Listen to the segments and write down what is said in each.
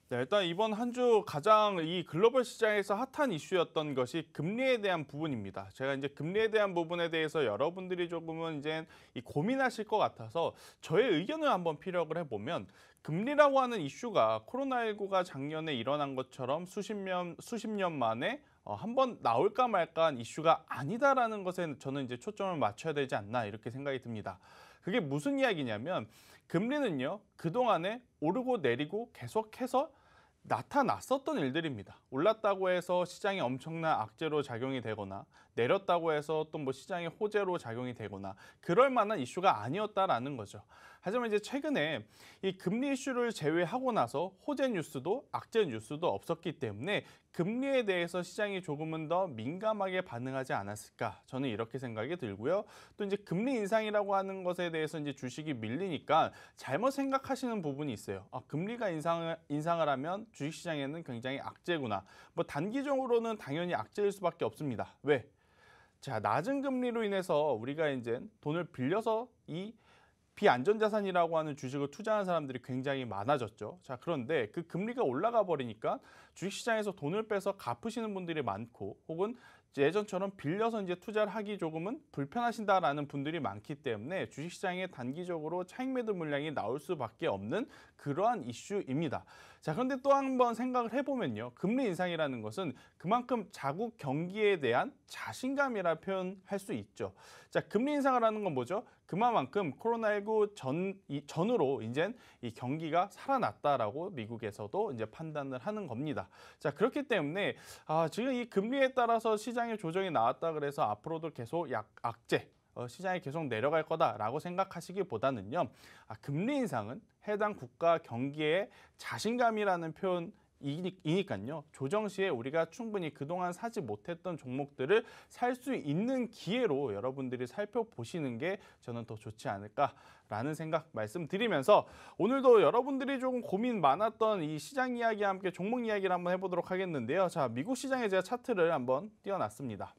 네, 일단 이번 한 주 가장 이 글로벌 시장에서 핫한 이슈였던 것이 금리에 대한 부분입니다. 제가 이제 금리에 대한 부분에 대해서 여러분들이 조금은 이제 이 고민하실 것 같아서 저의 의견을 한번 피력을 해보면 금리라고 하는 이슈가 코로나19가 작년에 일어난 것처럼 수십 년 만에 한번 나올까 말까한 이슈가 아니다라는 것에 저는 이제 초점을 맞춰야 되지 않나 이렇게 생각이 듭니다. 그게 무슨 이야기냐면 금리는요, 그동안에 오르고 내리고 계속해서 나타났었던 일들입니다. 올랐다고 해서 시장이 엄청난 악재로 작용이 되거나 내렸다고 해서 또 뭐 시장의 호재로 작용이 되거나 그럴 만한 이슈가 아니었다라는 거죠. 하지만 이제 최근에 이 금리 이슈를 제외하고 나서 호재 뉴스도 악재 뉴스도 없었기 때문에 금리에 대해서 시장이 조금은 더 민감하게 반응하지 않았을까 저는 이렇게 생각이 들고요. 또 이제 금리 인상이라고 하는 것에 대해서 이제 주식이 밀리니까 잘못 생각하시는 부분이 있어요. 금리가 인상을 하면 주식시장에는 굉장히 악재구나. 뭐 단기적으로는 당연히 악재일 수밖에 없습니다. 왜? 자, 낮은 금리로 인해서 우리가 이제 돈을 빌려서 이 비안전자산이라고 하는 주식을 투자하는 사람들이 굉장히 많아졌죠. 자, 그런데 그 금리가 올라가 버리니까 주식시장에서 돈을 빼서 갚으시는 분들이 많고 혹은 예전처럼 빌려서 이제 투자를 하기 조금은 불편하신다라는 분들이 많기 때문에 주식시장에 단기적으로 차익 매도 물량이 나올 수밖에 없는 그러한 이슈입니다. 자, 그런데 또 한 번 생각을 해보면요. 금리 인상이라는 것은 그만큼 자국 경기에 대한 자신감이라 표현할 수 있죠. 자, 금리 인상을 하는 건 뭐죠? 그만큼 코로나19 전후로 이제 이 경기가 살아났다라고 미국에서도 이제 판단을 하는 겁니다. 자, 그렇기 때문에 지금 이 금리에 따라서 시장의 조정이 나왔다 그래서 앞으로도 계속 악재 시장이 계속 내려갈 거다라고 생각하시기보다는요. 금리 인상은 해당 국가 경기의 자신감이라는 표현이니까요. 조정 시에 우리가 충분히 그동안 사지 못했던 종목들을 살 수 있는 기회로 여러분들이 살펴보시는 게 저는 더 좋지 않을까라는 생각 말씀드리면서 오늘도 여러분들이 조금 고민 많았던 이 시장 이야기와 함께 종목 이야기를 한번 해보도록 하겠는데요. 자, 미국 시장에 제가 차트를 한번 띄워놨습니다.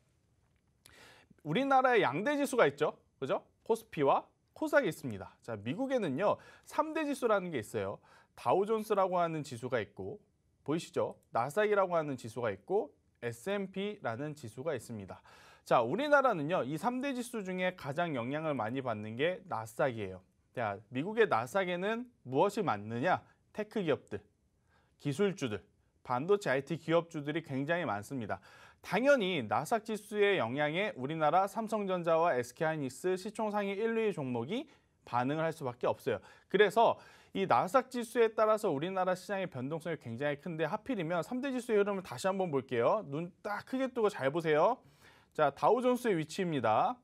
우리나라에 양대 지수가 있죠. 그죠? 코스피와 코스닥이 있습니다. 자, 미국에는요. 3대 지수라는 게 있어요. 다우존스라고 하는 지수가 있고 보이시죠? 나스닥이라고 하는 지수가 있고 S&P라는 지수가 있습니다. 자, 우리나라는요. 이 3대 지수 중에 가장 영향을 많이 받는 게 나스닥이에요. 자, 미국의 나스닥에는 무엇이 많느냐? 테크 기업들, 기술주들, 반도체 IT 기업주들이 굉장히 많습니다. 당연히 나스닥 지수의 영향에 우리나라 삼성전자와 SK하이닉스 시총 상위 1, 2위 종목이 반응을 할 수밖에 없어요. 그래서 이 나스닥 지수에 따라서 우리나라 시장의 변동성이 굉장히 큰데 하필이면 3대 지수의 흐름을 다시 한번 볼게요. 눈 딱 크게 뜨고 잘 보세요. 자, 다우존스의 위치입니다.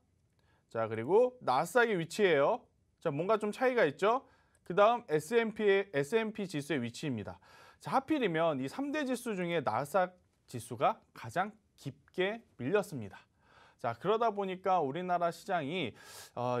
자, 그리고 나스닥의 위치예요. 자, 뭔가 좀 차이가 있죠? 그 다음 S&P 지수의 위치입니다. 자, 하필이면 이 3대 지수 중에 나스닥 지수가 가장 깊게 밀렸습니다. 자, 그러다 보니까 우리나라 시장이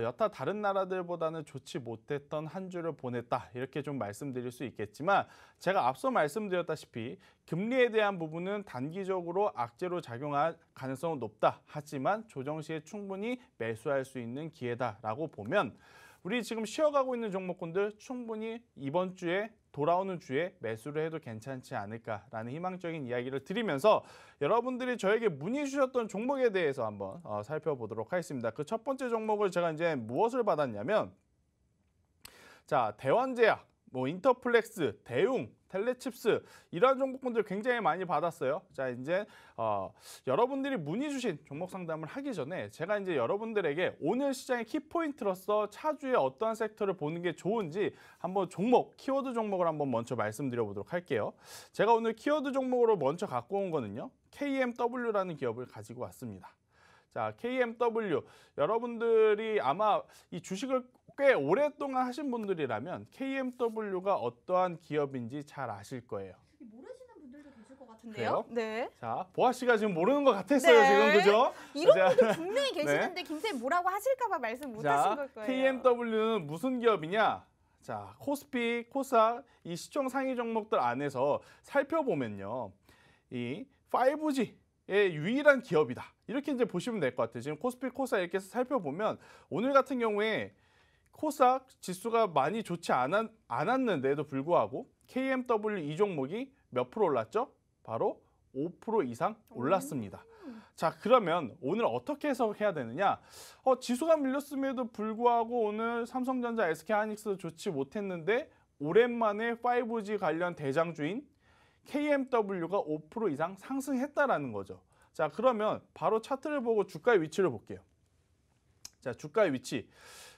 여타 다른 나라들보다는 좋지 못했던 한 주를 보냈다 이렇게 좀 말씀드릴 수 있겠지만 제가 앞서 말씀드렸다시피 금리에 대한 부분은 단기적으로 악재로 작용할 가능성은 높다. 하지만 조정 시에 충분히 매수할 수 있는 기회다라고 보면 우리 지금 쉬어가고 있는 종목군들 충분히 이번 주에 돌아오는 주에 매수를 해도 괜찮지 않을까라는 희망적인 이야기를 드리면서 여러분들이 저에게 문의 주셨던 종목에 대해서 한번 살펴보도록 하겠습니다. 그 첫 번째 종목을 제가 이제 무엇을 받았냐면 자, 대원제약, 뭐 인터플렉스, 대웅, 텔레칩스 이러한 종목군들 굉장히 많이 받았어요. 자, 이제 여러분들이 문의 주신 종목 상담을 하기 전에 제가 이제 여러분들에게 오늘 시장의 키포인트로서 차주에 어떠한 섹터를 보는 게 좋은지 한번 종목, 키워드 종목을 한번 먼저 말씀드려 보도록 할게요. 제가 오늘 키워드 종목으로 먼저 갖고 온 거는요. KMW라는 기업을 가지고 왔습니다. 자, KMW 여러분들이 아마 이 주식을 꽤 오랫동안 하신 분들이라면 KMW가 어떠한 기업인지 잘 아실 거예요. 모르시는 분들도 계실 것 같은데요? 그래요? 네. 자, 보아 씨가 지금 모르는 것 같았어요, 네. 지금 그죠? 이런 분들 분명히 계시는데 김쌤 뭐라고 하실까 봐 말씀 못 하신 걸 거예요. KMW는 무슨 기업이냐? 자, 코스피, 코스닥 이 시총 상위 종목들 안에서 살펴보면요. 이 5G 의 유일한 기업이다. 이렇게 이제 보시면 될 것 같아요. 지금 코스피, 코스닥 이렇게 해서 살펴보면 오늘 같은 경우에 코스닥 지수가 많이 좋지 않았는데도 불구하고 KMW 이 종목이 몇 프로 올랐죠? 바로 5% 이상 올랐습니다. 자, 그러면 오늘 어떻게 해석해야 되느냐? 지수가 밀렸음에도 불구하고 오늘 삼성전자, SK하이닉스 좋지 못했는데 오랜만에 5G 관련 대장주인 KMW가 5% 이상 상승했다라는 거죠. 자, 그러면 바로 차트를 보고 주가의 위치를 볼게요. 자, 주가의 위치.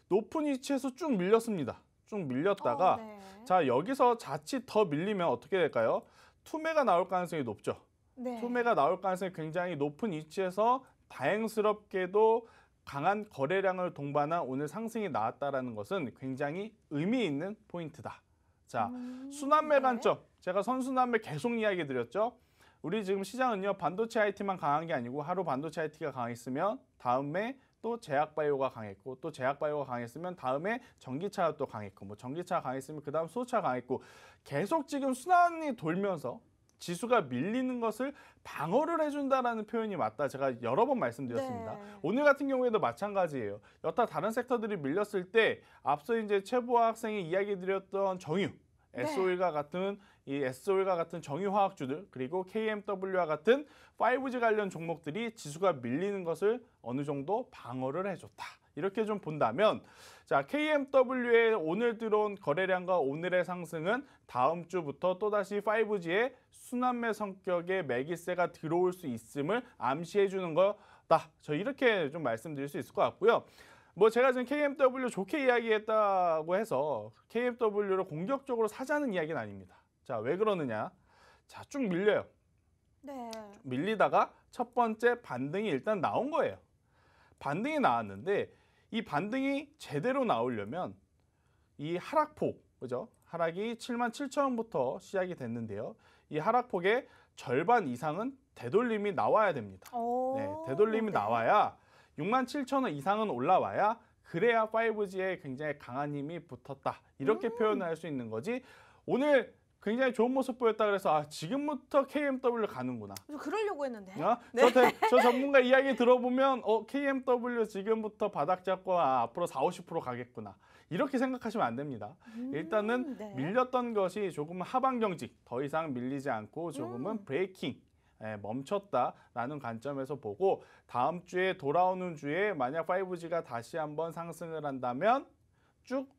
높은 위치에서 쭉 밀렸습니다. 쭉 밀렸다가 네. 자, 여기서 자칫 더 밀리면 어떻게 될까요? 투매가 나올 가능성이 높죠. 네. 투매가 나올 가능성이 굉장히 높은 위치에서 다행스럽게도 강한 거래량을 동반한 오늘 상승이 나왔다라는 것은 굉장히 의미 있는 포인트다. 자, 순환매 관점. 제가 선순환매 계속 이야기 드렸죠. 우리 지금 시장은요, 반도체 IT만 강한 게 아니고 하루 반도체 IT가 강했으면 다음에 또 제약바이오가 강했고 또 제약바이오가 강했으면 다음에 전기차가 또 강했고 뭐 전기차가 강했으면 그 다음 수소차가 강했고 계속 지금 순환이 돌면서 지수가 밀리는 것을 방어를 해준다라는 표현이 맞다. 제가 여러 번 말씀드렸습니다. 네. 오늘 같은 경우에도 마찬가지예요. 여타 다른 섹터들이 밀렸을 때 앞서 이제 최보아 학생이 이야기 드렸던 정유, SO일과 같은 이 SO일과 같은 정유화학주들 그리고 KMW와 같은 5G 관련 종목들이 지수가 밀리는 것을 어느 정도 방어를 해줬다. 이렇게 좀 본다면 자, KMW의 오늘 들어온 거래량과 오늘의 상승은 다음 주부터 또다시 5G의 순환매 성격의 매기세가 들어올 수 있음을 암시해 주는 거다. 저 이렇게 좀 말씀드릴 수 있을 것 같고요. 뭐 제가 지금 KMW 좋게 이야기했다고 해서 KMW를 공격적으로 사자는 이야기는 아닙니다. 자, 왜 그러느냐? 자, 쭉 밀려요. 네. 밀리다가 첫 번째 반등이 일단 나온 거예요. 반등이 나왔는데 이 반등이 제대로 나오려면 이 하락폭, 그죠? 하락이 77,000원부터 시작이 됐는데요. 이 하락폭의 절반 이상은 되돌림이 나와야 됩니다. 네, 되돌림이 나와야 67,000원 이상은 올라와야 그래야 5G에 굉장히 강한 힘이 붙었다. 이렇게 표현할 수 있는 거지. 오늘 굉장히 좋은 모습 보였다 그래서 지금부터 KMW 가는구나. 그러려고 했는데. 네. 저 전문가 이야기 들어보면 KMW 지금부터 바닥 잡고 앞으로 40-50% 가겠구나. 이렇게 생각하시면 안 됩니다. 일단은 네. 밀렸던 것이 조금은 하방 경직, 더 이상 밀리지 않고 조금은 브레이킹, 멈췄다라는 관점에서 보고 다음 주에 돌아오는 주에 만약 5G가 다시 한번 상승을 한다면 쭉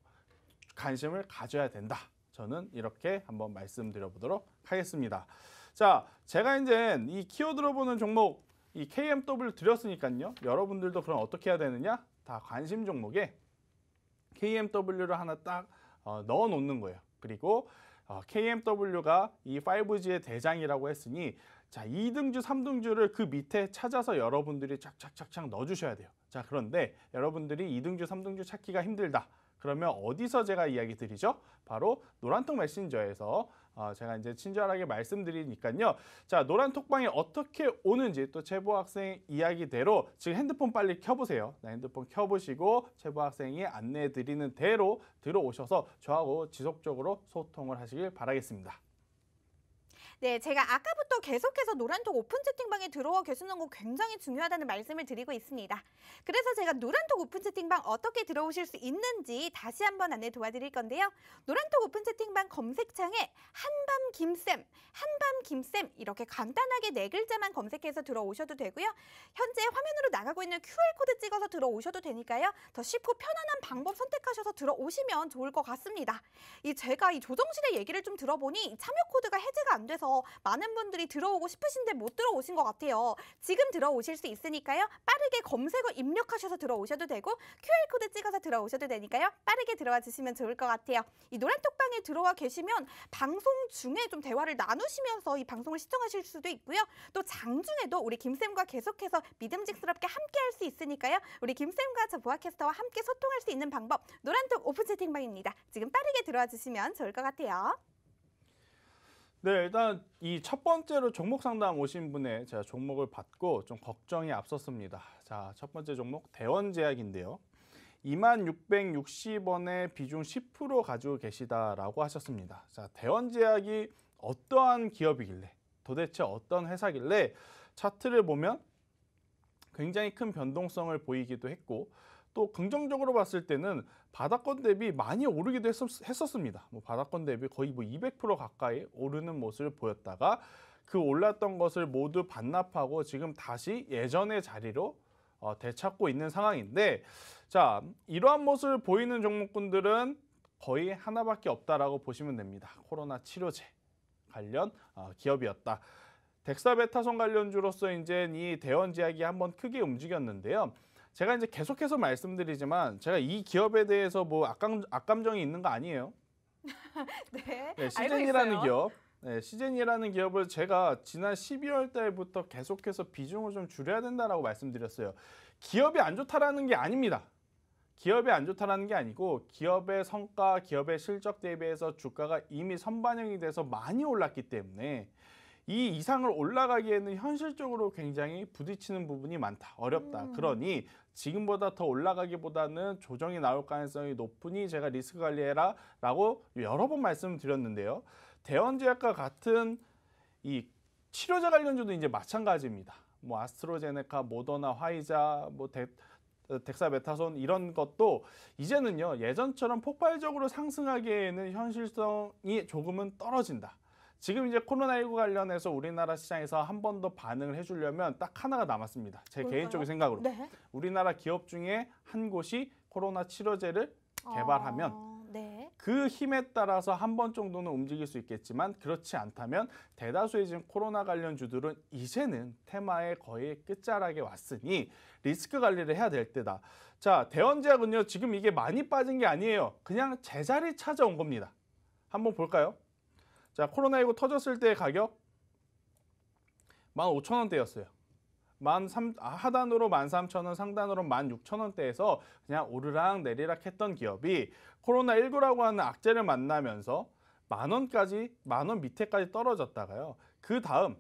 관심을 가져야 된다. 저는 이렇게 한번 말씀드려 보도록 하겠습니다. 자, 제가 이제 이 키워드로 보는 종목 이 KMW 드렸으니까요. 여러분들도 그럼 어떻게 해야 되느냐? 다 관심 종목에 KMW를 하나 딱 넣어 놓는 거예요. 그리고 KMW가 이 5G의 대장이라고 했으니 자, 2등주, 3등주를 그 밑에 찾아서 여러분들이 착착착착 넣어 주셔야 돼요. 자, 그런데 여러분들이 2등주, 3등주 찾기가 힘들다. 그러면 어디서 제가 이야기 드리죠? 바로 노란톡 메신저에서 제가 이제 친절하게 말씀드리니까요. 자, 노란톡방에 어떻게 오는지 또 최보아 학생 이야기대로 지금 핸드폰 빨리 켜보세요. 네, 핸드폰 켜보시고 최보아 학생이 안내해 드리는 대로 들어오셔서 저하고 지속적으로 소통을 하시길 바라겠습니다. 네, 제가 아까부터 계속해서 노란톡 오픈 채팅방에 들어와 계시는 거 굉장히 중요하다는 말씀을 드리고 있습니다. 그래서 제가 노란톡 오픈 채팅방 어떻게 들어오실 수 있는지 다시 한번 안내 도와드릴 건데요. 노란톡 오픈 채팅방 검색창에 한밤김쌤 이렇게 간단하게 4글자만 검색해서 들어오셔도 되고요. 현재 화면으로 나가고 있는 QR코드 찍어서 들어오셔도 되니까요. 더 쉽고 편안한 방법 선택하셔서 들어오시면 좋을 것 같습니다. 제가 이 조정실의 얘기를 좀 들어보니 참여 코드가 해제가 안 돼서 많은 분들이 들어오고 싶으신데 못 들어오신 것 같아요. 지금 들어오실 수 있으니까요. 빠르게 검색어 입력하셔서 들어오셔도 되고 QR코드 찍어서 들어오셔도 되니까요. 빠르게 들어와 주시면 좋을 것 같아요. 이 노란톡방에 들어와 계시면 방송 중에 좀 대화를 나누시면서 이 방송을 시청하실 수도 있고요. 또 장중에도 우리 김쌤과 계속해서 믿음직스럽게 함께 할 수 있으니까요. 우리 김쌤과 저 보아캐스터와 함께 소통할 수 있는 방법 노란톡 오픈 채팅방입니다. 지금 빠르게 들어와 주시면 좋을 것 같아요. 네, 일단 이 첫 번째로 종목 상담 오신 분의 제가 종목을 받고 좀 걱정이 앞섰습니다. 자, 첫 번째 종목 대원제약인데요. 2660원에 비중 10% 가지고 계시다라고 하셨습니다. 자, 대원제약이 어떠한 기업이길래 도대체 어떤 회사길래 차트를 보면 굉장히 큰 변동성을 보이기도 했고 또 긍정적으로 봤을 때는 바닥권 대비 많이 오르기도 했었습니다. 뭐 바닥권 대비 거의 뭐 200% 가까이 오르는 모습을 보였다가 그 올랐던 것을 모두 반납하고 지금 다시 예전의 자리로 되찾고 있는 상황인데, 자, 이러한 모습을 보이는 종목군들은 거의 하나밖에 없다라고 보시면 됩니다. 코로나 치료제 관련 기업이었다. 덱사메타손 관련주로서 이제 이 대원제약이 한번 크게 움직였는데요. 제가 이제 계속해서 말씀드리지만 제가 이 기업에 대해서 뭐 악감정이 있는 거 아니에요. 네, 네, 알고 시젠이라는 있어요. 기업. 네, 시젠이라는 기업을 제가 지난 12월 달부터 계속해서 비중을 좀 줄여야 된다라고 말씀드렸어요. 기업이 안 좋다라는 게 아닙니다. 기업이 안 좋다라는 게 아니고 기업의 성과, 기업의 실적 대비해서 주가가 이미 선반영이 돼서 많이 올랐기 때문에 이 이상을 올라가기에는 현실적으로 굉장히 부딪히는 부분이 많다, 어렵다. 그러니 지금보다 더 올라가기보다는 조정이 나올 가능성이 높으니 제가 리스크 관리해라 라고 여러 번 말씀드렸는데요. 대원제약과 같은 이 치료제 관련주도 이제 마찬가지입니다. 뭐 아스트로제네카, 모더나, 화이자, 뭐 덱사메타손 이런 것도 이제는요, 예전처럼 폭발적으로 상승하기에는 현실성이 조금은 떨어진다. 지금 이제 코로나19 관련해서 우리나라 시장에서 한 번 더 반응을 해주려면 딱 하나가 남았습니다. 제 뭘까요? 개인적인 생각으로. 네. 우리나라 기업 중에 한 곳이 코로나 치료제를 개발하면 네. 그 힘에 따라서 한 번 정도는 움직일 수 있겠지만, 그렇지 않다면 대다수의 지금 코로나 관련 주들은 이제는 테마의 거의 끝자락에 왔으니 리스크 관리를 해야 될 때다. 자, 대원제약은요, 지금 이게 많이 빠진 게 아니에요. 그냥 제자리 찾아온 겁니다. 한번 볼까요? 자, 코로나19 터졌을 때의 가격 15,000원대였어요. 하단으로 13,000원, 상단으로 16,000원대에서 그냥 오르락 내리락 했던 기업이 코로나19라고 하는 악재를 만나면서 만 원 밑에까지 떨어졌다가요. 그 다음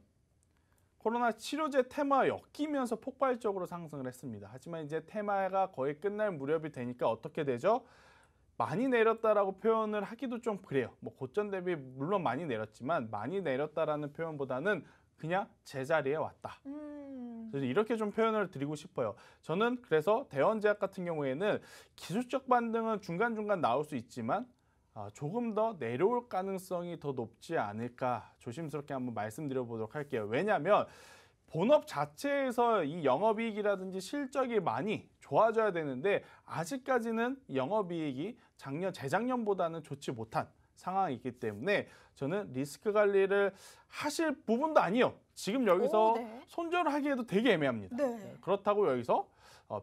코로나 치료제 테마와 엮이면서 폭발적으로 상승을 했습니다. 하지만 이제 테마가 거의 끝날 무렵이 되니까 어떻게 되죠? 많이 내렸다라고 표현을 하기도 좀 그래요. 뭐 고점 대비 물론 많이 내렸지만 많이 내렸다라는 표현보다는 그냥 제자리에 왔다. 그래서 이렇게 좀 표현을 드리고 싶어요. 저는 그래서 대원제약 같은 경우에는 기술적 반등은 중간중간 나올 수 있지만 조금 더 내려올 가능성이 더 높지 않을까 조심스럽게 한번 말씀드려 보도록 할게요. 왜냐하면 본업 자체에서 이 영업이익이라든지 실적이 많이 좋아져야 되는데 아직까지는 영업이익이 재작년보다는 좋지 못한 상황이 있기 때문에 저는 리스크 관리를 하실 부분도 아니에요. 지금 여기서 네. 손절을 하기에도 되게 애매합니다. 네. 그렇다고 여기서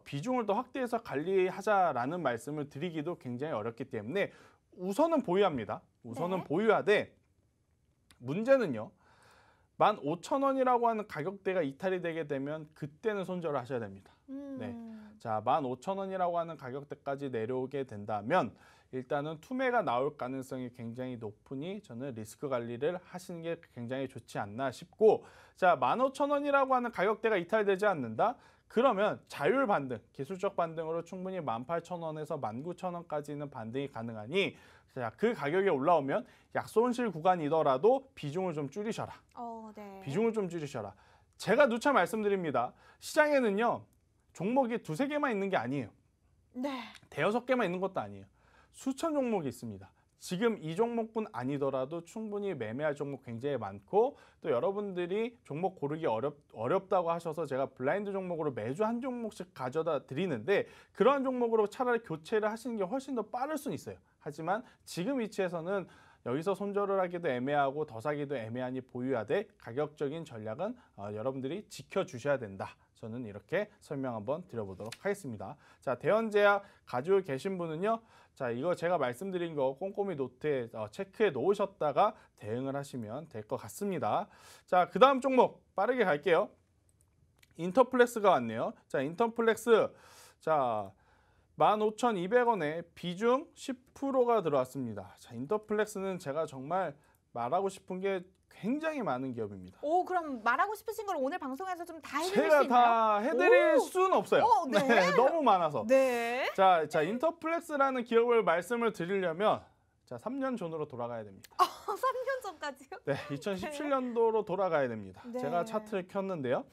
비중을 더 확대해서 관리하자라는 말씀을 드리기도 굉장히 어렵기 때문에 우선은 보유합니다. 우선은 네. 보유하되 문제는요. 15,000원이라고 하는 가격대가 이탈이 되게 되면 그때는 손절을 하셔야 됩니다. 네. 자, 15,000원이라고 하는 가격대까지 내려오게 된다면 일단은 투매가 나올 가능성이 굉장히 높으니 저는 리스크 관리를 하시는 게 굉장히 좋지 않나 싶고, 자, 15,000원이라고 하는 가격대가 이탈되지 않는다? 그러면 자율 반등, 기술적 반등으로 충분히 18,000원에서 19,000원까지는 반등이 가능하니 자, 그 가격에 올라오면 약손실 구간이더라도 비중을 좀 줄이셔라. 네. 비중을 좀 줄이셔라. 제가 누차 말씀드립니다. 시장에는요, 종목이 두세 개만 있는 게 아니에요. 네. 대여섯 개만 있는 것도 아니에요. 수천 종목이 있습니다. 지금 이 종목뿐 아니더라도 충분히 매매할 종목 굉장히 많고, 또 여러분들이 종목 고르기 어렵다고 하셔서 제가 블라인드 종목으로 매주 한 종목씩 가져다 드리는데 그러한 종목으로 차라리 교체를 하시는 게 훨씬 더 빠를 수는 있어요. 하지만 지금 위치에서는 여기서 손절을 하기도 애매하고 더 사기도 애매하니 보유하되 가격적인 전략은 여러분들이 지켜주셔야 된다. 저는 이렇게 설명 한번 드려보도록 하겠습니다. 자, 대원제약 가지고 계신 분은요. 자, 이거 제가 말씀드린 거 꼼꼼히 노트에 체크해 놓으셨다가 대응을 하시면 될 것 같습니다. 자, 그 다음 종목 빠르게 갈게요. 인터플렉스가 왔네요. 자, 인터플렉스. 자, 15,200원에 비중 10%가 들어왔습니다. 자, 인터플렉스는 제가 정말 말하고 싶은 게 굉장히 많은 기업입니다. 그럼 말하고 싶으신 걸 오늘 방송에서 좀 다 해드릴 수 제가 있나요? 다 해드릴 수는 없어요. 네. 너무 많아서. 네. 자, 인터플렉스라는 기업을 말씀을 드리려면 자, 3년 전으로 돌아가야 됩니다. 3년 전까지요? 네, 2017년도로 돌아가야 됩니다. 네. 제가 차트를 켰는데요.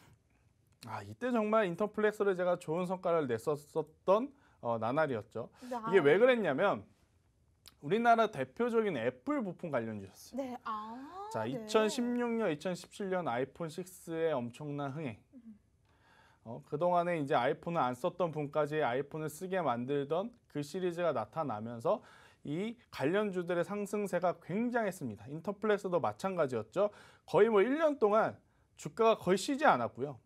이때 정말 인터플렉스를 제가 좋은 성과를 냈었던 나날이었죠. 네, 이게 왜 그랬냐면 우리나라 대표적인 애플 부품 관련주였어요. 네. 자, 네. 2016년, 2017년 아이폰 6의 엄청난 흥행. 그동안에 이제 아이폰을 안 썼던 분까지 아이폰을 쓰게 만들던 그 시리즈가 나타나면서 이 관련주들의 상승세가 굉장했습니다. 인터플렉스도 마찬가지였죠. 거의 뭐 1년 동안 주가가 거의 쉬지 않았고요.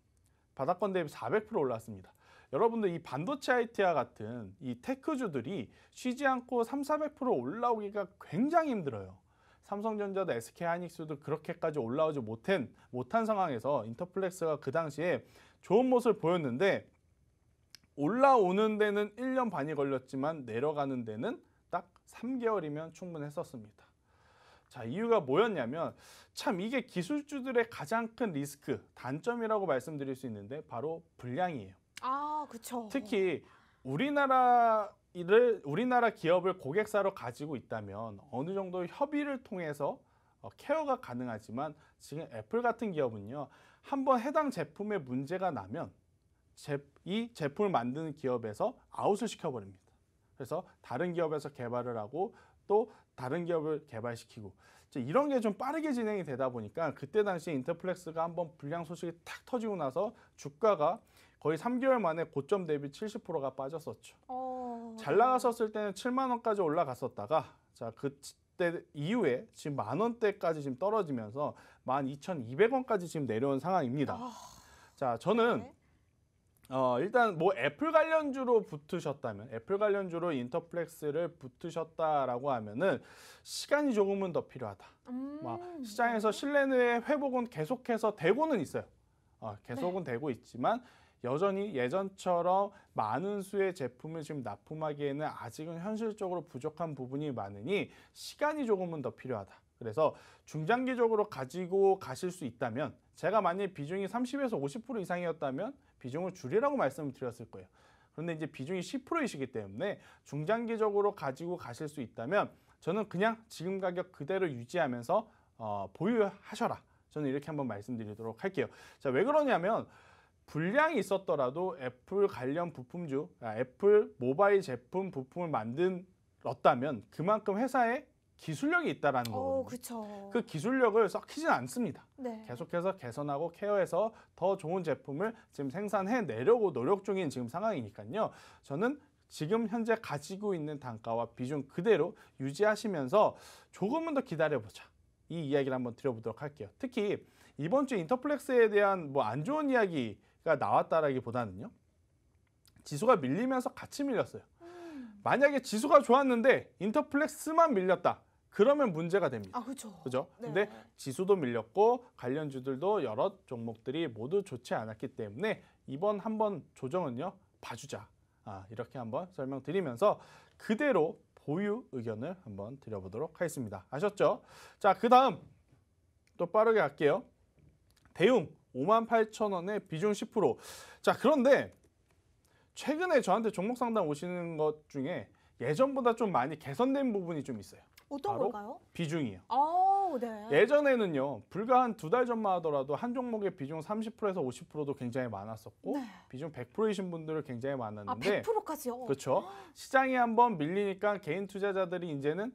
바닥권 대비 400% 올랐습니다. 여러분들 이 반도체 IT와 같은 이 테크주들이 쉬지 않고 300~400% 올라오기가 굉장히 힘들어요. 삼성전자도 SK하이닉스도 그렇게까지 올라오지 못한 상황에서 인터플렉스가 그 당시에 좋은 모습을 보였는데 올라오는 데는 1년 반이 걸렸지만 내려가는 데는 딱 3개월이면 충분했었습니다. 자, 이유가 뭐였냐면 참 이게 기술주들의 가장 큰 리스크, 단점이라고 말씀드릴 수 있는데 바로 불량이에요. 그렇죠. 특히 우리나라 기업을 고객사로 가지고 있다면 어느 정도 협의를 통해서 케어가 가능하지만 지금 애플 같은 기업은요. 한번 해당 제품에 문제가 나면 이 제품을 만드는 기업에서 아웃을 시켜버립니다. 그래서 다른 기업에서 개발을 하고 또 다른 기업을 개발시키고 이런 게 좀 빠르게 진행이 되다 보니까 그때 당시 인터플렉스가 한번 불량 소식이 탁 터지고 나서 주가가 거의 3개월 만에 고점 대비 70%가 빠졌었죠. 잘 나갔었을 때는 7만 원까지 올라갔었다가 자, 그때 이후에 지금 만 원대까지 지금 떨어지면서 12,200원까지 지금 내려온 상황입니다. 자, 저는 네. 일단 뭐 애플 관련주로 붙으셨다면 애플 관련주로 인터플렉스를 붙으셨다라고 하면은 시간이 조금은 더 필요하다. 시장에서 신뢰의 회복은 계속해서 되고는 있어요. 계속은 되고 있지만 여전히 예전처럼 많은 수의 제품을 지금 납품하기에는 아직은 현실적으로 부족한 부분이 많으니 시간이 조금은 더 필요하다. 그래서 중장기적으로 가지고 가실 수 있다면 제가 만약 비중이 30에서 50% 이상이었다면 비중을 줄이라고 말씀을 드렸을 거예요. 그런데 이제 비중이 10%이시기 때문에 중장기적으로 가지고 가실 수 있다면 저는 그냥 지금 가격 그대로 유지하면서 보유하셔라. 저는 이렇게 한번 말씀드리도록 할게요. 자, 왜 그러냐면 불량이 있었더라도 애플 관련 부품주, 애플 모바일 제품 부품을 만들었다면 그만큼 회사에 기술력이 있다라는 거거든요. 그렇죠. 그 기술력을 썩히진 않습니다. 네. 계속해서 개선하고 케어해서 더 좋은 제품을 지금 생산해 내려고 노력 중인 지금 상황이니까요. 저는 지금 현재 가지고 있는 단가와 비중 그대로 유지하시면서 조금은 더 기다려보자. 이 이야기를 한번 드려보도록 할게요. 특히 이번 주 인터플렉스에 대한 뭐 안 좋은 이야기가 나왔다라기보다는요. 지수가 밀리면서 같이 밀렸어요. 만약에 지수가 좋았는데 인터플렉스만 밀렸다. 그러면 문제가 됩니다. 그렇죠. 그죠? 네. 근데 지수도 밀렸고 관련주들도 여러 종목들이 모두 좋지 않았기 때문에 이번 한번 조정은요. 봐주자. 이렇게 한번 설명드리면서 그대로 보유 의견을 한번 드려보도록 하겠습니다. 아셨죠? 자, 그 다음 또 빠르게 갈게요. 대웅 58,000원에 비중 10%. 자, 그런데 최근에 저한테 종목 상담 오시는 것 중에 예전보다 좀 많이 개선된 부분이 좀 있어요. 어떤 바로 걸까요? 비중이에요. 네. 예전에는요. 불과 한 2달 전만 하더라도 한 종목의 비중 30%에서 50%도 굉장히 많았었고 네. 비중 100%이신 분들이 굉장히 많았는데 100%까지요? 그렇죠. 시장이 한번 밀리니까 개인 투자자들이 이제는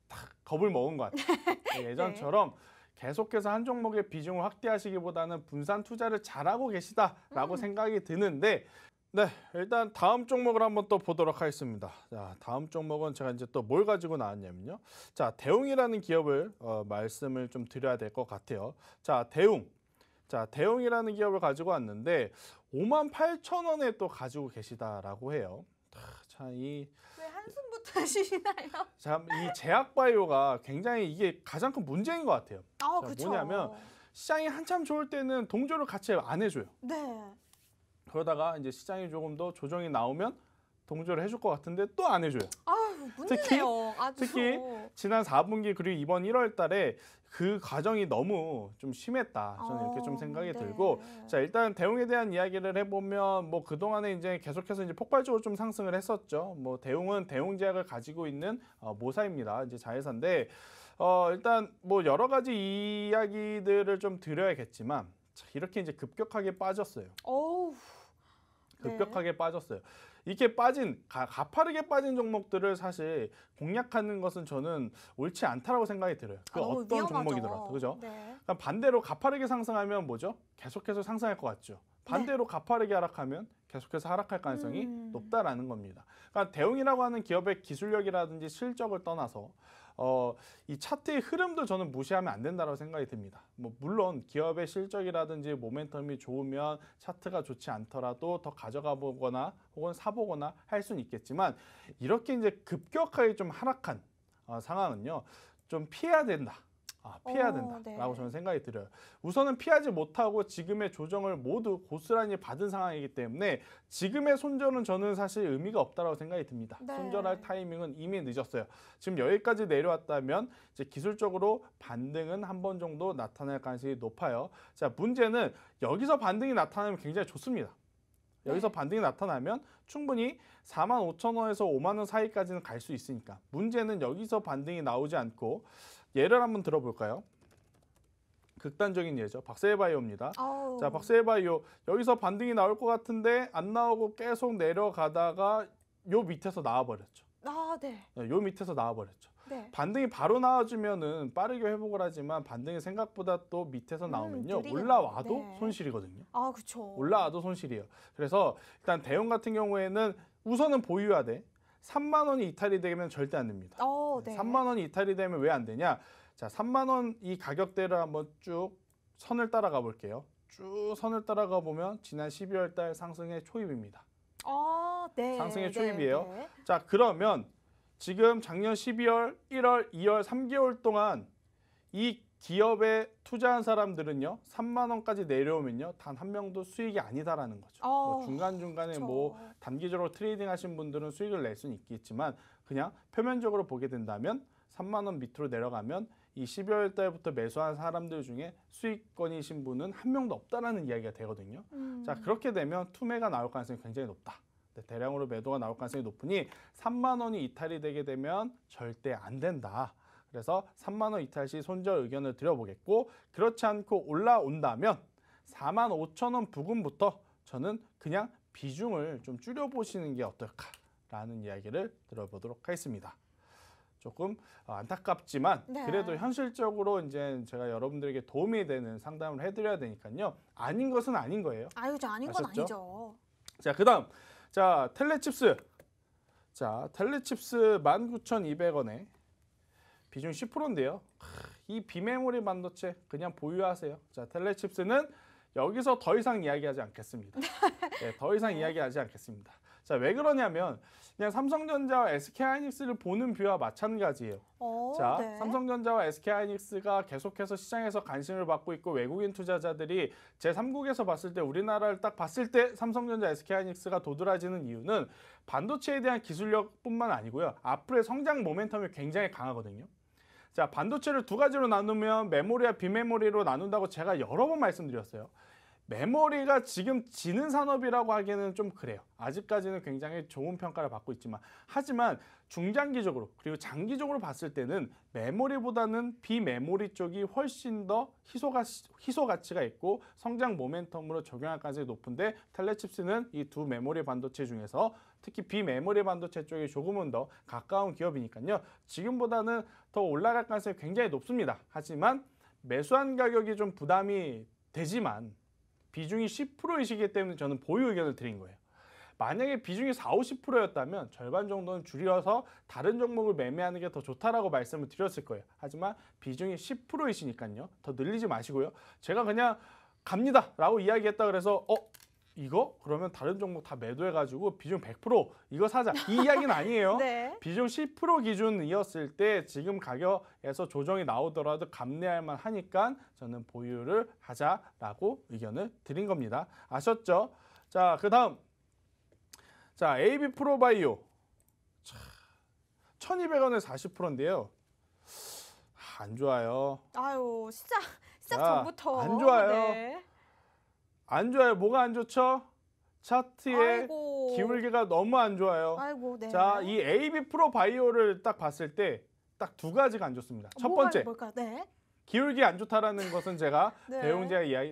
다 겁을 먹은 것 같아요. 예전처럼 계속해서 한 종목의 비중을 확대하시기보다는 분산 투자를 잘하고 계시다라고 생각이 드는데 네, 일단 다음 종목을 한번 또 보도록 하겠습니다. 자, 다음 종목은 제가 이제 또 뭘 가지고 나왔냐면요. 자, 대웅이라는 기업을 말씀을 좀 드려야 될 것 같아요. 자, 대웅. 자, 대웅이라는 기업을 가지고 왔는데 58,000원에 또 가지고 계시다라고 해요. 참 왜 한숨부터 쉬시나요? 참 이 제약바이오가 굉장히 이게 가장 큰 문제인 것 같아요. 자, 그렇죠. 뭐냐면 시장이 한참 좋을 때는 동조를 같이 안 해줘요. 네. 그러다가 이제 시장이 조금 더 조정이 나오면 동조를 해줄 것 같은데 또 안 해줘요. 문제네요. 특히 지난 4분기 그리고 이번 1월 달에 그 과정이 너무 좀 심했다. 저는 이렇게 좀 생각이 들고 자, 일단 대웅에 대한 이야기를 해보면 뭐 그동안에 이제 계속해서 이제 폭발적으로 좀 상승을 했었죠. 뭐 대웅은 대웅제약을 가지고 있는 모사입니다. 이제 자회사인데 일단 뭐 여러 가지 이야기들을 좀 드려야겠지만 자, 이렇게 이제 급격하게 빠졌어요. 급격하게 빠졌어요. 이렇게 가파르게 빠진 종목들을 사실 공략하는 것은 저는 옳지 않다라고 생각이 들어요. 그 너무 어떤 위험하죠. 종목이더라도, 그죠? 네. 그러니까 반대로 가파르게 상승하면 뭐죠? 계속해서 상승할 것 같죠. 반대로 가파르게 하락하면 계속해서 하락할 가능성이 높다라는 겁니다. 그러니까 대웅이라고 하는 기업의 기술력이라든지 실적을 떠나서 이 차트의 흐름도 저는 무시하면 안 된다고 생각이 듭니다. 뭐 물론 기업의 실적이라든지 모멘텀이 좋으면 차트가 좋지 않더라도 더 가져가 보거나 혹은 사보거나 할 수는 있겠지만 이렇게 이제 급격하게 좀 하락한 상황은요 좀 피해야 된다. 피해야 된다라고 네. 저는 생각이 들어요. 우선은 피하지 못하고 지금의 조정을 모두 고스란히 받은 상황이기 때문에 지금의 손절은 저는 사실 의미가 없다라고 생각이 듭니다. 네. 손절할 타이밍은 이미 늦었어요. 지금 여기까지 내려왔다면 이제 기술적으로 반등은 한 번 정도 나타날 가능성이 높아요. 자, 문제는 여기서 반등이 나타나면 굉장히 좋습니다. 여기서 반등이 나타나면 충분히 45,000원에서 5만 원 사이까지는 갈 수 있으니까. 문제는 여기서 반등이 나오지 않고 예를 한번 들어볼까요? 극단적인 예죠. 박세바이오입니다. 자, 박세바이오 여기서 반등이 나올 것 같은데 안 나오고 계속 내려가다가 요 밑에서 나와버렸죠. 네. 요 밑에서 나와버렸죠. 네. 반등이 바로 나와주면은 빠르게 회복을 하지만 반등이 생각보다 또 밑에서 나오면요 느리게 올라와도 네. 손실이거든요. 그렇죠. 올라와도 손실이에요. 그래서 일단 대형 같은 경우에는 우선은 보유해야 돼. 3만 원이 이탈이 되면 절대 안 됩니다. 네. 3만 원이 이탈이 되면 왜 안 되냐? 자, 3만 원 이 가격대를 한번 쭉 선을 따라가 볼게요. 쭉 선을 따라가 보면 지난 12월 달 상승의 초입입니다. 네. 상승의 네, 초입이에요. 네. 자, 그러면 지금 작년 12월, 1월, 2월 3개월 동안 이 기업에 투자한 사람들은요 3만 원까지 내려오면요 단 한 명도 수익이 아니다라는 거죠. 뭐 중간중간에 그쵸. 뭐 단기적으로 트레이딩 하신 분들은 수익을 낼 수는 있겠지만 그냥 표면적으로 보게 된다면 3만 원 밑으로 내려가면 이 12월 달부터 매수한 사람들 중에 수익권이신 분은 한 명도 없다라는 이야기가 되거든요. 자, 그렇게 되면 투매가 나올 가능성이 굉장히 높다. 대량으로 매도가 나올 가능성이 높으니 3만 원이 이탈이 되게 되면 절대 안 된다. 그래서 3만 원 이탈 시 손절 의견을 드려보겠고 그렇지 않고 올라온다면 4만 5천 원 부근부터 저는 그냥 비중을 좀 줄여보시는 게 어떨까라는 이야기를 들어보도록 하겠습니다. 조금 안타깝지만 네. 그래도 현실적으로 이제 제가 여러분들에게 도움이 되는 상담을 해드려야 되니까요. 아닌 것은 아닌 거예요. 저 아닌 건 아셨죠? 아니죠. 자, 그다음 자 텔레칩스. 자, 텔레칩스 19,200원에 비중 10%인데요. 이 비메모리 반도체 그냥 보유하세요. 자, 텔레칩스는 여기서 더 이상 이야기하지 않겠습니다. 네, 더 이상 이야기하지 않겠습니다. 자, 왜 그러냐면 그냥 삼성전자와 SK하이닉스를 보는 뷰와 마찬가지예요. 자, 네. 삼성전자와 SK하이닉스가 계속해서 시장에서 관심을 받고 있고 외국인 투자자들이 제3국에서 봤을 때 우리나라를 딱 봤을 때 삼성전자, SK하이닉스가 도드라지는 이유는 반도체에 대한 기술력뿐만 아니고요. 앞으로의 성장 모멘텀이 굉장히 강하거든요. 자, 반도체를 두 가지로 나누면 메모리와 비메모리로 나눈다고 제가 여러 번 말씀드렸어요. 메모리가 지금 지는 산업이라고 하기에는 좀 그래요. 아직까지는 굉장히 좋은 평가를 받고 있지만 하지만 중장기적으로 그리고 장기적으로 봤을 때는 메모리보다는 비메모리 쪽이 훨씬 더 희소 가치가 있고 성장 모멘텀으로 적용할 가능성이 높은데 텔레칩스는 이 두 메모리 반도체 중에서 특히 비메모리 반도체 쪽이 조금은 더 가까운 기업이니까요. 지금보다는 더 올라갈 가능성이 굉장히 높습니다. 하지만 매수한 가격이 좀 부담이 되지만 비중이 10%이시기 때문에 저는 보유 의견을 드린 거예요. 만약에 비중이 40, 50%였다면 절반 정도는 줄여서 다른 종목을 매매하는 게 더 좋다라고 말씀을 드렸을 거예요. 하지만 비중이 10%이시니까요. 더 늘리지 마시고요. 제가 그냥 갑니다 라고 이야기했다 그래서 이거? 그러면 다른 종목 다 매도해가지고 비중 100% 이거 사자. 이 이야기는 아니에요. 네. 비중 10% 기준이었을 때 지금 가격에서 조정이 나오더라도 감내할 만하니까 저는 보유를 하자라고 의견을 드린 겁니다. 아셨죠? 자, 그 다음 자 AB 프로바이오 1,200원에 40%인데요. 안 좋아요. 시작 자, 전부터 안 좋아요. 네. 안 좋아요. 뭐가 안 좋죠? 차트의 아이고. 기울기가 너무 안 좋아요. 네. 자, 이 AB 프로바이오를 딱 봤을 때 딱 두 가지가 안 좋습니다. 첫 번째, 뭘까요? 네. 기울기 안 좋다라는 것은 제가 네.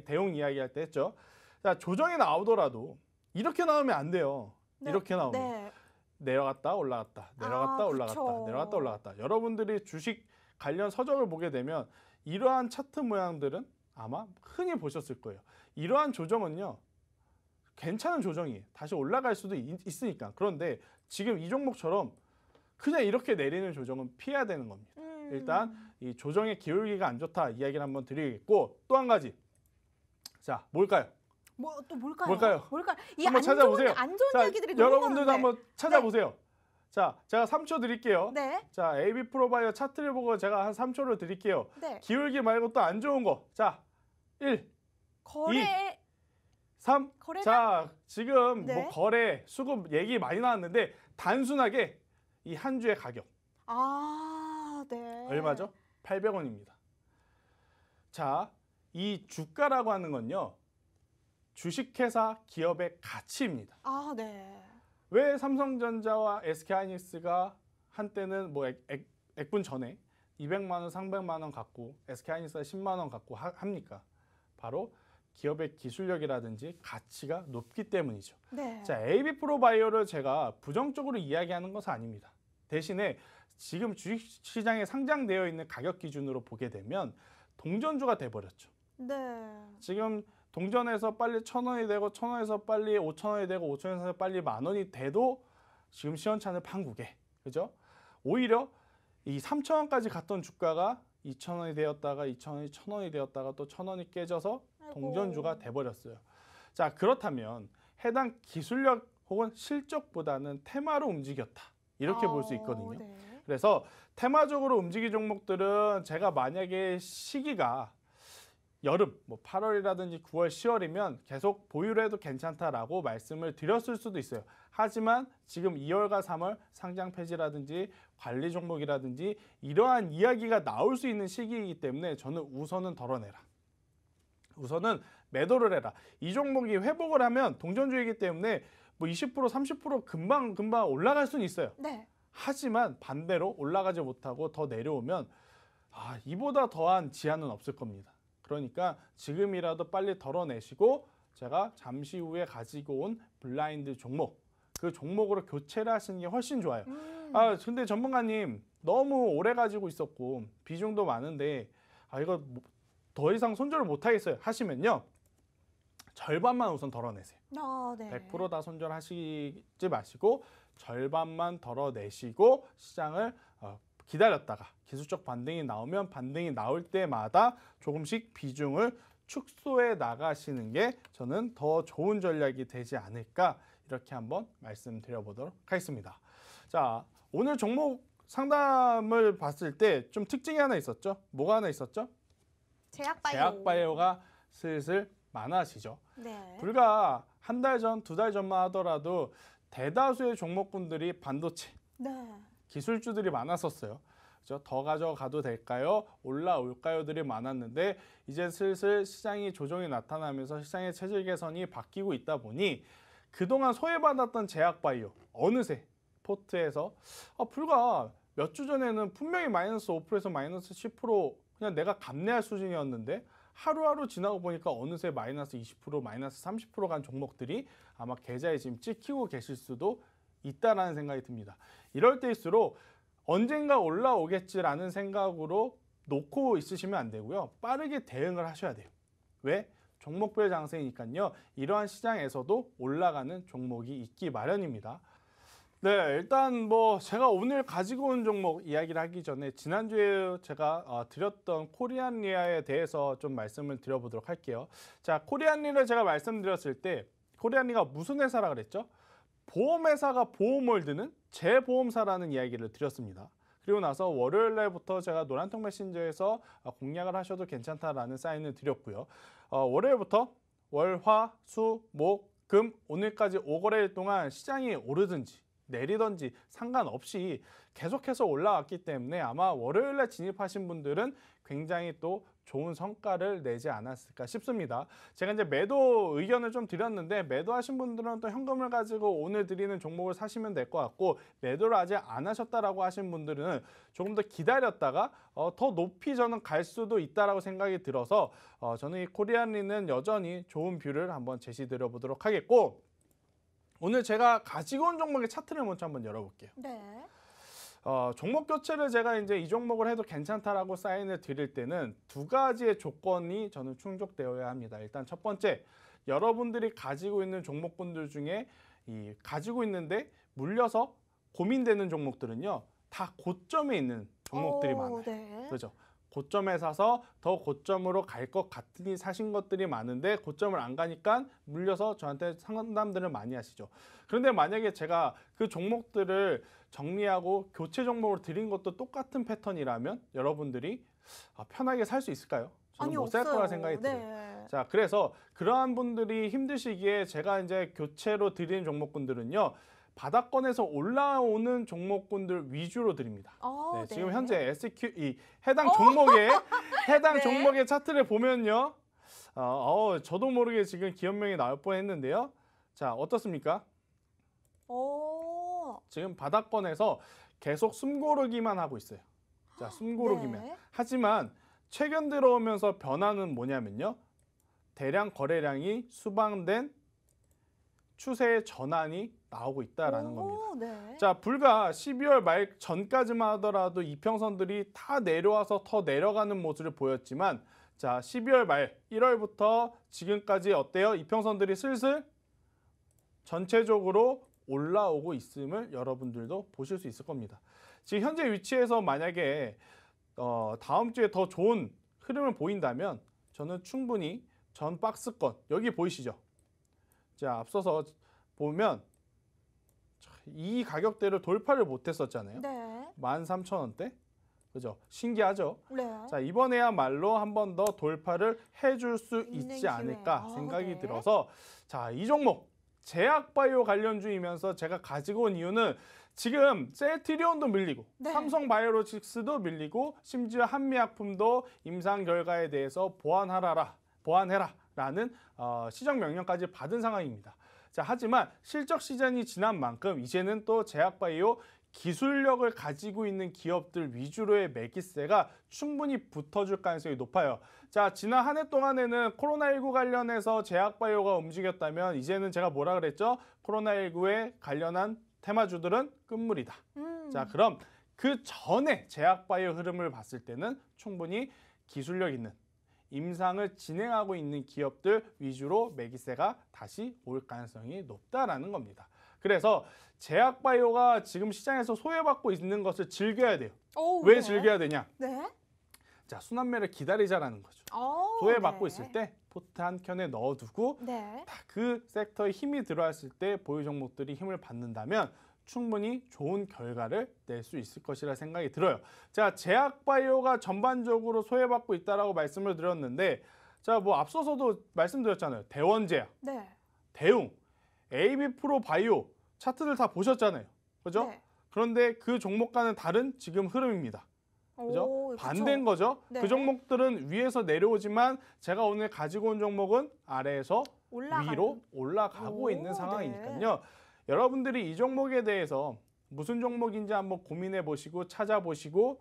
대웅 이야기할 때 했죠. 자, 조정이 나오더라도 이렇게 나오면 안 돼요. 네. 이렇게 나오면 네. 내려갔다 올라갔다, 내려갔다 올라갔다, 그쵸. 내려갔다 올라갔다. 여러분들이 주식 관련 서적을 보게 되면 이러한 차트 모양들은 아마 흔히 보셨을 거예요. 이러한 조정은요, 괜찮은 조정이에요. 다시 올라갈 수도 있으니까. 그런데 지금 이 종목처럼 그냥 이렇게 내리는 조정은 피해야 되는 겁니다. 일단 이 조정의 기울기가 안 좋다 이야기를 한번 드리겠고, 또 한 가지. 자, 뭘까요? 또 뭘까요? 뭘까요? 이 한번 찾아보세요. 안 좋은 자, 얘기들이 너무 여러분들도 많은데. 한번 찾아보세요. 자, 제가 3초 드릴게요. 네. 자, AB 프로바이오 차트를 보고 제가 한 3초를 드릴게요. 네. 기울기 말고 또 안 좋은 거. 자, 1, 거래 3. 거래량? 자, 지금 네. 뭐 거래, 수급 얘기 많이 나왔는데 단순하게 이 한 주의 가격 네. 얼마죠? 800원입니다. 자, 이 주가라고 하는 건요, 주식회사 기업의 가치입니다. 네. 왜 삼성전자와 SK하이닉스가 한때는 뭐 액분 전에 200만 원, 300만 원 갖고 SK하이닉스가 10만 원 갖고 합니까? 바로 기업의 기술력이라든지 가치가 높기 때문이죠. 네. 자, AB 프로바이오를 제가 부정적으로 이야기하는 것은 아닙니다. 대신에 지금 주식시장에 상장되어 있는 가격 기준으로 보게 되면 동전주가 돼버렸죠. 네. 지금 동전에서 빨리 1,000원이 되고 1,000원에서 빨리 5,000원이 되고 5,000원에서 빨리 10,000원이 돼도 지금 시원찮을 판국에, 그죠? 오히려 이 3,000원까지 갔던 주가가 2,000원이 되었다가 2,000원이 1,000원이 되었다가 또 1,000원이 깨져서 동전주가 돼버렸어요. 자, 그렇다면 해당 기술력 혹은 실적보다는 테마로 움직였다, 이렇게 볼 수 있거든요. 네. 그래서 테마적으로 움직인 종목들은 제가 만약에 시기가 여름, 뭐 8월이라든지 9월, 10월이면 계속 보유를 해도 괜찮다라고 말씀을 드렸을 수도 있어요. 하지만 지금 2월과 3월 상장 폐지라든지 관리 종목이라든지 이러한 이야기가 나올 수 있는 시기이기 때문에 저는 우선은 덜어내라. 우선은 매도를 해라. 이 종목이 회복을 하면 동전주이기 때문에 뭐 20%, 30% 금방 올라갈 수는 있어요. 네. 하지만 반대로 올라가지 못하고 더 내려오면 이보다 더한 지하는 없을 겁니다. 그러니까 지금이라도 빨리 덜어내시고 제가 잠시 후에 가지고 온 블라인드 종목, 그 종목으로 교체를 하시는 게 훨씬 좋아요. 근데 전문가님 너무 오래 가지고 있었고 비중도 많은데 이거 더 이상 손절을 못 하겠어요 하시면요, 절반만 우선 덜어내세요. 네. 100%다 손절하시지 마시고 절반만 덜어내시고 시장을 기다렸다가 기술적 반등이 나오면 반등이 나올 때마다 조금씩 비중을 축소해 나가시는 게 저는 더 좋은 전략이 되지 않을까, 이렇게 한번 말씀드려보도록 하겠습니다. 자, 오늘 종목 상담을 봤을 때 좀 특징이 하나 있었죠? 뭐가 하나 있었죠? 제약바이오가 슬슬 많아지죠. 네. 불과 한 달 전, 2달 전만 하더라도 대다수의 종목군들이 반도체, 네. 기술주들이 많았었어요. 그렇죠? 더 가져가도 될까요? 올라올까요?들이 많았는데 이제 슬슬 시장이 조정이 나타나면서 시장의 체질 개선이 바뀌고 있다 보니 그동안 소외받았던 제약바이오 어느새 포트에서 불과 몇 주 전에는 분명히 마이너스 5%에서 마이너스 10% 그냥 내가 감내할 수준이었는데 하루하루 지나고 보니까 어느새 마이너스 20%, 마이너스 30% 간 종목들이 아마 계좌에 지금 찍히고 계실 수도 있다라는 생각이 듭니다. 이럴 때일수록 언젠가 올라오겠지라는 생각으로 놓고 있으시면 안 되고요. 빠르게 대응을 하셔야 돼요. 왜? 종목별 장세니까요. 이러한 시장에서도 올라가는 종목이 있기 마련입니다. 네, 일단 뭐 제가 오늘 가지고 온 종목 이야기를 하기 전에 지난주에 제가 드렸던 코리안리아에 대해서 좀 말씀을 드려보도록 할게요. 자, 코리안리를 제가 말씀드렸을 때 코리안리가 무슨 회사라 그랬죠? 보험회사가 보험을 드는 재보험사라는 이야기를 드렸습니다. 그리고 나서 월요일 날부터 제가 노란통 메신저에서 공략을 하셔도 괜찮다라는 사인을 드렸고요. 월요일부터 월, 화, 수, 목, 금 오늘까지 5거래일 동안 시장이 오르든지 내리든지 상관없이 계속해서 올라왔기 때문에 아마 월요일에 진입하신 분들은 굉장히 또 좋은 성과를 내지 않았을까 싶습니다. 제가 이제 매도 의견을 좀 드렸는데 매도하신 분들은 또 현금을 가지고 오늘 드리는 종목을 사시면 될 것 같고, 매도를 아직 안 하셨다라고 하신 분들은 조금 더 기다렸다가 더 높이 저는 갈 수도 있다라고 생각이 들어서 저는 이 코리안리는 여전히 좋은 뷰를 한번 제시드려 보도록 하겠고, 오늘 제가 가지고 온 종목의 차트를 먼저 한번 열어볼게요. 네. 종목 교체를 제가 이제 이 종목을 해도 괜찮다라고 사인을 드릴 때는 두 가지의 조건이 저는 충족되어야 합니다. 일단 첫 번째, 여러분들이 가지고 있는 종목군들 중에 이 가지고 있는데 물려서 고민되는 종목들은요, 다 고점에 있는 종목들이 많아요. 네. 그렇죠? 고점에 사서 더 고점으로 갈 것 같으니 사신 것들이 많은데 고점을 안 가니까 물려서 저한테 상담들을 많이 하시죠. 그런데 만약에 제가 그 종목들을 정리하고 교체 종목을 드린 것도 똑같은 패턴이라면 여러분들이 편하게 살 수 있을까요? 저는 못 살 거라 생각이 들어요. 네. 자, 그래서 그러한 분들이 힘드시기에 제가 이제 교체로 드리는 종목군들은요, 바닥권에서 올라오는 종목군들 위주로 드립니다. 네, 지금 현재 SQ 이 해당 종목의 네. 종목의 차트를 보면요, 저도 모르게 지금 기업명이 나올 뻔했는데요. 자, 어떻습니까? 지금 바닥권에서 계속 숨고르기만 하고 있어요. 자, 숨고르기만. 네. 하지만 최근 들어오면서 변화는 뭐냐면요, 대량 거래량이 수방된 추세의 전환이 나오고 있다라는 겁니다. 네. 자, 불과 12월 말 전까지만 하더라도 이평선들이 다 내려와서 더 내려가는 모습을 보였지만, 자, 12월 말 1월부터 지금까지 어때요? 이평선들이 슬슬 전체적으로 올라오고 있음을 여러분들도 보실 수 있을 겁니다. 지금 현재 위치에서 만약에 다음 주에 더 좋은 흐름을 보인다면 저는 충분히 전 박스권, 여기 보이시죠? 자, 앞서서 보면 이 가격대를 돌파를 못했었잖아요. 네. 13,000원대. 그죠? 신기하죠? 네. 자, 이번에야말로 한 번 더 돌파를 해줄 수 있는 있지 기회. 않을까 생각이 네. 들어서, 자, 이 종목 제약바이오 관련주이면서 제가 가지고 온 이유는 지금 셀트리온도 밀리고 네. 삼성바이오로직스도 밀리고 심지어 한미약품도 임상 결과에 대해서 보완해라라는 시정 명령까지 받은 상황입니다. 자, 하지만 실적 시즌이 지난 만큼 이제는 또 제약바이오 기술력을 가지고 있는 기업들 위주로의 매기세가 충분히 붙어줄 가능성이 높아요. 자, 지난 한 해 동안에는 코로나19 관련해서 제약바이오가 움직였다면 이제는 제가 뭐라 그랬죠? 코로나19에 관련한 테마주들은 끝물이다. 자, 그럼 그 전에 제약바이오 흐름을 봤을 때는 충분히 기술력 있는, 임상을 진행하고 있는 기업들 위주로 매기세가 다시 올 가능성이 높다라는 겁니다. 그래서 제약바이오가 지금 시장에서 소외받고 있는 것을 즐겨야 돼요. 왜 네. 즐겨야 되냐? 네. 자, 순환매를 기다리자라는 거죠. 소외받고 있을 때 포트 한 켠에 넣어두고 네. 그 섹터에 힘이 들어왔을 때 보유 종목들이 힘을 받는다면 충분히 좋은 결과를 낼 수 있을 것이라 생각이 들어요. 자, 제약바이오가 전반적으로 소외받고 있다라고 말씀을 드렸는데, 자, 뭐 앞서서도 말씀드렸잖아요. 대원제약, 네. 대웅, AB프로바이오 차트들 다 보셨잖아요. 그죠? 네. 그런데 그 종목과는 다른 지금 흐름입니다. 그죠? 반대인 거죠. 네. 그 종목들은 위에서 내려오지만 제가 오늘 가지고 온 종목은 아래에서 위로 올라가고 있는 상황이니까요. 여러분들이 이 종목에 대해서 무슨 종목인지 한번 고민해 보시고 찾아보시고,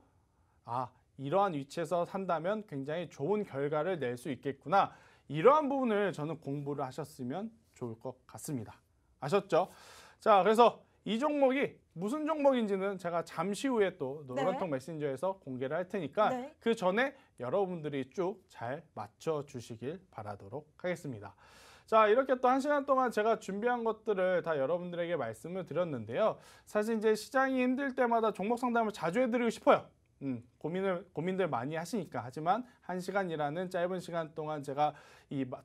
이러한 위치에서 산다면 굉장히 좋은 결과를 낼 수 있겠구나. 이러한 부분을 저는 공부를 하셨으면 좋을 것 같습니다. 아셨죠? 자, 그래서 이 종목이 무슨 종목인지는 제가 잠시 후에 또 노란통 메신저에서 공개를 할 테니까 그 전에 여러분들이 쭉 잘 맞춰주시길 바라도록 하겠습니다. 자, 이렇게 또 1시간 동안 제가 준비한 것들을 다 여러분들에게 말씀을 드렸는데요. 사실 이제 시장이 힘들 때마다 종목 상담을 자주 해드리고 싶어요. 고민들 많이 하시니까. 하지만 1시간이라는 짧은 시간 동안 제가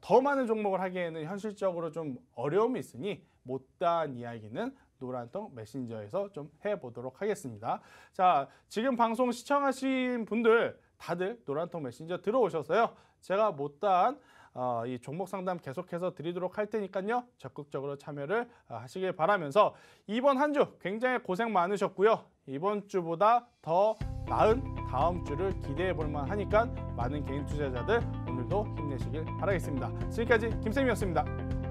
더 많은 종목을 하기에는 현실적으로 좀 어려움이 있으니 못다한 이야기는 노란통 메신저에서 좀 해보도록 하겠습니다. 자, 지금 방송 시청하신 분들 다들 노란통 메신저 들어오셨어요. 제가 못다한 이 종목 상담 계속해서 드리도록 할 테니까요. 적극적으로 참여를 하시길 바라면서 이번 한 주 굉장히 고생 많으셨고요. 이번 주보다 더 나은 다음 주를 기대해 볼 만하니까 많은 개인 투자자들 오늘도 힘내시길 바라겠습니다. 지금까지 김쌤이었습니다.